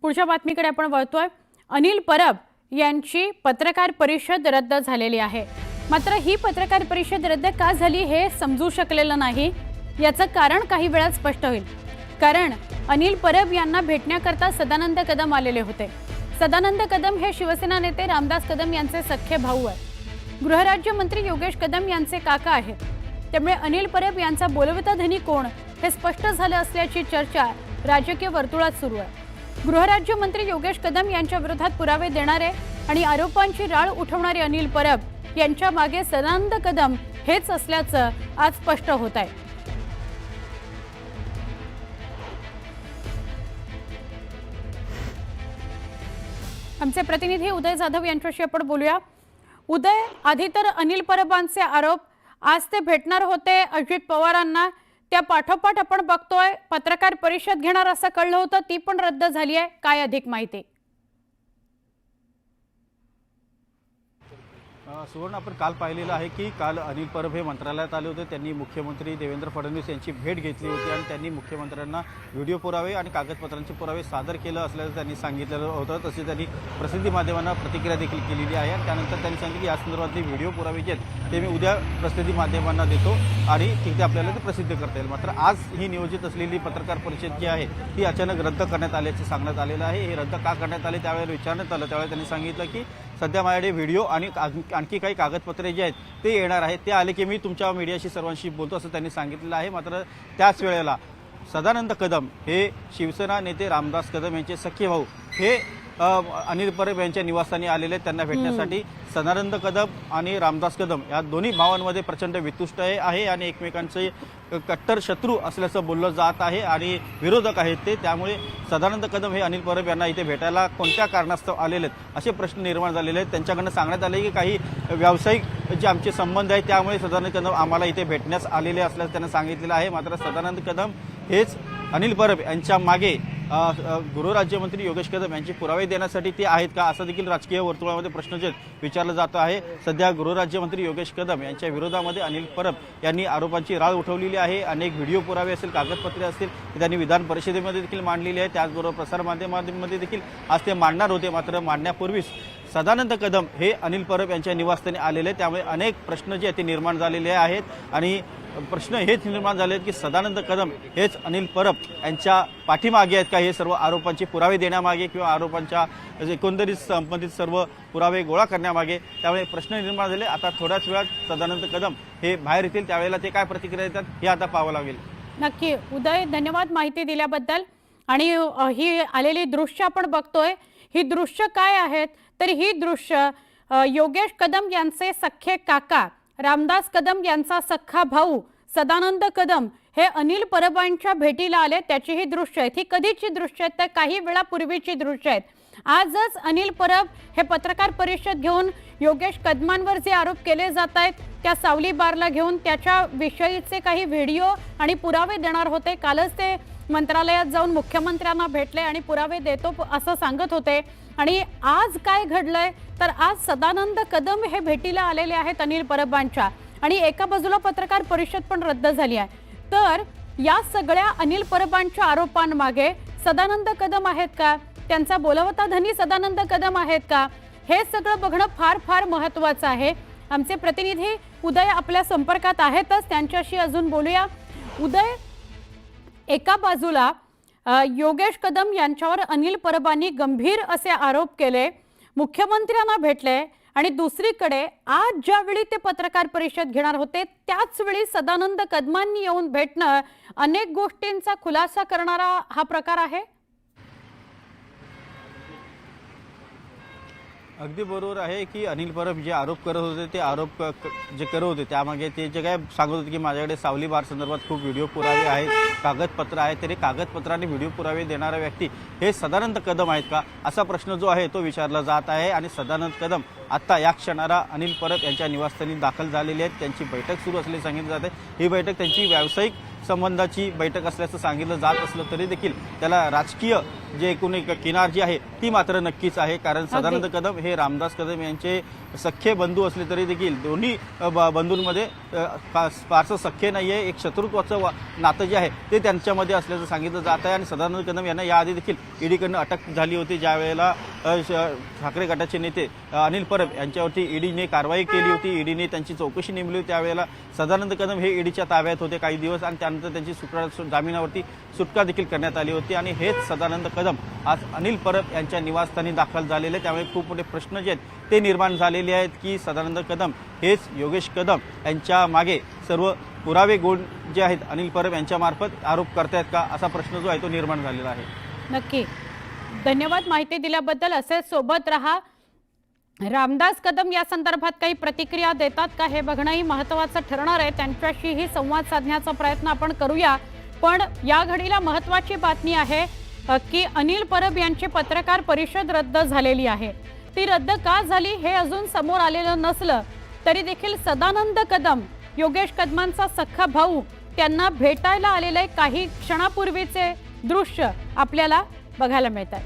पुढच्या बातमीकडे आपण वळतोय। अनिल परब यांची पत्रकार परिषद रद्द झालेली आहे। मात्र ही पत्रकार परिषद रद्द का झाली हे समजू शकलेलं नाही। याचं कारण काही वेळात स्पष्ट होईल। कारण अनिल परब यांना भेटण्याकरता सदानंद कदम आलेले होते। सदानंद कदम हे शिवसेना नेते रामदास कदम यांचे सख्खे भाऊ आहेत। गृहराज्यमंत्री योगेश कदम यांचे काका आहेत। त्यामुळे अनिल परब यांचा बोलवता धनी कोण हे स्पष्ट झालं असल्याची चर्चा राजकीय वर्तुळात सुरू आहे। गृहराज्यमंत्री योगेश कदम यांच्या विरोधात पुरावे देणारे आणि आरोपांची राळ उठवणारे अनिल परब यांच्या मागे सदानंद कदम हेच असल्याचं आज स्पष्ट होत आहे। आमचे प्रतिनिधी उदय जाधव यांच्याशी आपण बोलूया। उदय, आधी तर अनिल परबांचे आरोप आज ते भेटणार होते अजित पवारांना, त्या पाठोपाठ आपण बघतोय पत्रकार परिषद घेणार असं कळलं होतं, ती पण रद्द झाली आहे। काय अधिक माहिती? सुवर्ण, आपण काल पाहिलेलं आहे की काल अनिल परब हे मंत्रालयात आले होते। त्यांनी मुख्यमंत्री देवेंद्र फडणवीस यांची भेट घेतली होती आणि त्यांनी मुख्यमंत्र्यांना व्हिडिओ पुरावे आणि कागदपत्रांचे पुरावे सादर केलं असल्याचं त्यांनी सांगितलेलं होतं। तसे त्यांनी प्रसिद्धी माध्यमांना प्रतिक्रिया देखील केलेली आहे आणि त्यानंतर त्यांनी सांगितलं की या संदर्भातले व्हिडिओ पुरावे जे आहेत ते मी उद्या प्रसिद्धी माध्यमांना देतो आणि तिथे आपल्याला ते प्रसिद्ध करता येईल। मात्र आज ही नियोजित असलेली पत्रकार परिषद जी आहे ती अचानक रद्द करण्यात आल्याचे सांगण्यात आलेलं आहे। हे रद्द का करण्यात आले त्यावेळेला विचारण्यात आलं, त्यावेळेला त्यांनी सांगितलं की सध्या माझ्याकडे व्हिडिओ आणि आणखी काही कागदपत्रे जे आहेत ते येणार आहेत, ते आले की मी तुमच्या मीडियाशी सर्वांशी बोलतो असं त्यांनी सांगितलेलं आहे। मात्र त्याच वेळेला सदानंद कदम हे शिवसेना नेते रामदास कदम यांचे सख्खे भाऊ हे अनिल परब यांच्या निवासस्थानी आलेले आहेत त्यांना भेटण्यासाठी। सदानंद कदम आणि रामदास कदम या दोन्ही भावांमध्ये प्रचंड वितुष्ट आहे आणि एकमेकांचे कट्टर शत्रू असल्याचं बोललं जात आहे आणि विरोधक आहेत ते। त्यामुळे सदानंद कदम हे अनिल परब यांना इथे भेटायला कोणत्या कारणास्तव आलेले आहेत असे प्रश्न निर्माण झालेले आहेत। त्यांच्याकडनं सांगण्यात आले की काही व्यावसायिक जे आमचे संबंध आहेत त्यामुळे सदानंद कदम आम्हाला इथे भेटण्यास आलेले असल्याचं त्यांना सांगितलेलं आहे। मात्र सदानंद कदम हेच अनिल परब यांच्या मागे गृहराज्यमंत्री योगेश कदम यांचे पुरावे देण्यासाठी ते आहेत का असं देखील राजकीय वर्तुळामध्ये प्रश्न जे विचारलं जात आहे। सध्या गृहराज्यमंत्री योगेश कदम यांच्या विरोधामध्ये अनिल परब यांनी आरोपांची राळ उठवलेली आहे। अनेक व्हिडिओ पुरावे असतील, कागदपत्रे असतील त्यांनी विधान परिषदेमध्ये देखील मांडलेली आहे। त्याचबरोबर प्रसारमाध्यमांमध्ये देखील आज ते मांडणार होते। मात्र मांडण्यापूर्वीच सदानंद कदम हे अनिल परब यांच्या निवासस्थानी आलेले, त्यामुळे अनेक प्रश्न जे ते निर्माण झालेले आहेत आणि प्रश्न हेच निर्माण झाले आहेत की सदानंद कदम हेच अनिल परब यांच्या पाठीमागे आहेत का, हे सर्व आरोपांचे पुरावे देण्यामागे किंवा आरोपांच्या एकंदरीत संबंधित सर्व पुरावे गोळा करण्यामागे। त्यामुळे प्रश्न निर्माण झाले। आता थोड्याच वेळात सदानंद कदम हे बाहेर येतील, त्यावेळेला ते काय प्रतिक्रिया देतात हे आता पाहावं लागेल। नक्की उदय, धन्यवाद माहिती दिल्याबद्दल। आणि ही आलेली दृश्य आपण बघतोय, ही दृश्य काय आहेत तर ही दृश्य योगेश कदम यांचे सख्खे काका रामदास कदम यांचा सख्खा भाऊ सदानंद कदम हे अनिल परबांच्या भेटीला आले, त्याची ही दृश्य आहेत। ही कधीची दृश्य आहेत तर काही वेळापूर्वीची दृश्य आहेत। आजच अनिल परब हे पत्रकार परिषद घेऊन योगेश कदमांवर जे आरोप केले जात आहेत त्या सावली बारला घेऊन त्याच्या विषयीचे काही व्हिडिओ आणि पुरावे देणार होते। कालच ते मंत्रालयात जाऊन मुख्यमंत्र्यांना भेटले आणि पुरावे देतो असं सांगत होते। आणि आज काय घडलंय तर आज सदानंद कदम हे भेटीला आलेले आहेत अनिल परबांच्या, आणि एका बाजूला पत्रकार परिषद पण रद्द झाली आहे। तर या सगळ्या अनिल परबांच्या आरोपांमागे सदानंद कदम आहेत का, त्यांचा बोलवता धनी सदानंद कदम आहेत का, हे सगळं बघणं फार फार महत्त्वाचं आहे। आमचे प्रतिनिधी उदय आपल्या संपर्कात आहेतच, त्यांच्याशी अजून बोलूया। उदय, एका बाजूला योगेश कदम यांच्यावर अनिल परबांनी गंभीर असे आरोप केले, मुख्यमंत्र्यांना भेटले, आणि दुसरीकडे आज ज्यावेळी ते पत्रकार परिषद घेणार होते त्याच वेळी सदानंद कदमांनी येऊन भेटणं अनेक गोष्टींचा खुलासा करणारा हा प्रकार आहे। अगदी बरोबर आहे की अनिल परब जे आरोप करत होते ते आरोप जे करत होते त्यामागे ते जे काय सांगत होते की माझ्याकडे सावली बार संदर्भात खूप व्हिडिओ पुरावे आहेत, कागदपत्र आहेत, तरी कागदपत्रांनी व्हिडिओ पुरावे देणारा व्यक्ती हे सदानंद कदम आहेत का असा प्रश्न जो आहे तो विचारला जात आहे। आणि सदानंद कदम आता या क्षणाला अनिल परब यांच्या निवासस्थानी दाखल झालेले आहेत। त्यांची बैठक सुरू असल्याचे सांगितलं जाते। ही बैठक त्यांची व्यावसायिक संबंधाची बैठक असल्याचं सांगितलं जात असलं तरी देखील त्याला राजकीय जे एकूण एक किनार जी आहे ती मात्र नक्कीच आहे। कारण सदानंद कदम हे रामदास कदम यांचे सख्खे बंधू असले तरी देखील दोन्ही बंधूंमध्ये फारसं सख्खे नाही आहे, एक शत्रुत्वाचं नातं जे आहे ते त्यांच्यामध्ये असल्याचं सांगितलं जात आहे. आणि सदानंद कदम यांना याआधी देखील ईडीकडनं अटक झाली होती, ज्या वेळेला ठाकरे गटाचे नेते अनिल परब यांच्यावरती ईडीने कारवाई केली होती, ईडीने त्यांची चौकशी नेमली होती. त्यावेळेला सदानंद कदम हे ईडीच्या ताब्यात होते काही दिवस आणि त्यानंतर त्यांची जामिनावरती सुटका देखील करण्यात आली होती. आणि हेच सदानंद कदम आज अनिल परब यांच्या निवासस्थानी दाखल झालेले, त्यामुळे खूप मोठे प्रश्न जे आहेत ते निर्माण झालेले आहेत की सदानंद कदम हेच योगेश कदम यांच्या मागे सर्व पुरावे गुण जे आहेत अनिल परब यांच्यामार्फत आरोप करतायत का, असा प्रश्न जो आहे तो निर्माण झालेला आहे. नक्की धन्यवाद माहिती दिल्याबद्दल. असेच सोबत रहा. रामदास कदम या संदर्भात काही प्रतिक्रिया देतात का हे बघणंही महत्त्वाचं ठरणार आहे. त्यांच्याशीही संवाद साधण्याचा प्रयत्न आपण करूया. पण या घडीला महत्त्वाची बातमी आहे की अनिल परब यांची पत्रकार परिषद रद्द झालेली आहे. ती रद्द का झाली हे अजून समोर आलेलं नसलं तरी देखील सदानंद कदम, योगेश कदमांचा सख्खा भाऊ, त्यांना भेटायला आलेले काही क्षणापूर्वीचे दृश्य आपल्याला बघायला मिळतात.